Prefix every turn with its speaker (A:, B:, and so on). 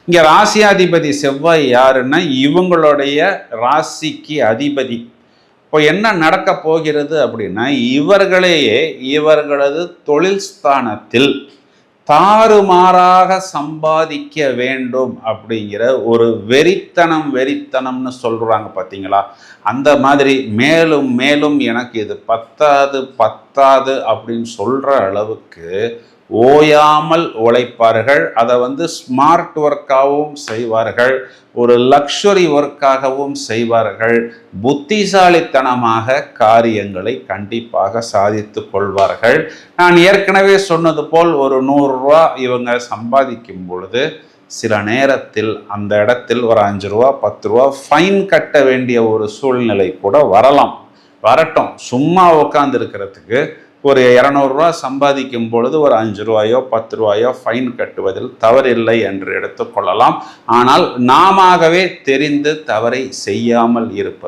A: இங்க ராசியாதிபதி செவ்வாய் யாருன்னா இவங்களுடைய ராசிக்கு அதிபதி. இப்போ என்ன நடக்க போகிறது அப்படின்னா, இவர்களையே இவர்களது தொழில் ஸ்தானத்தில் தாறுமாறாக சம்பாதிக்க வேண்டும் அப்படிங்கிற ஒரு வெறித்தனம்னு சொல்றாங்க பார்த்தீங்களா? அந்த மாதிரி மேலும் மேலும் எனக்கு இது பத்தாது அப்படின்னு சொல்ற அளவுக்கு ஓயாமல் உழைப்பார்கள். அதை ஸ்மார்ட் ஒர்க்காகவும் செய்வார்கள், ஒரு லக்ஸுரி ஒர்க்காகவும் செய்வார்கள். புத்திசாலித்தனமாக காரியங்களை கண்டிப்பாக சாதித்து கொள்வார்கள். நான் ஏற்கனவே சொன்னது போல் ஒரு 100 ரூபா இவங்க சம்பாதிக்கும் பொழுது சில நேரத்தில் அந்த இடத்தில் ஒரு 5 ரூபா 10 ரூபா ஃபைன் கட்ட வேண்டிய ஒரு சூழ்நிலை கூட வரட்டும். சும்மா உட்கார்ந்து இருக்கிறதுக்கு ஒரு 200 ரூபா சம்பாதிக்கும் பொழுது ஒரு 5 ரூபாயோ 10 ரூபாயோ ஃபைன் கட்டுவதில் தவறில்லை என்று எடுத்துக்கொள்ளலாம். ஆனால் நாமவே தெரிந்து தவறை செய்யாமல் இருப்பது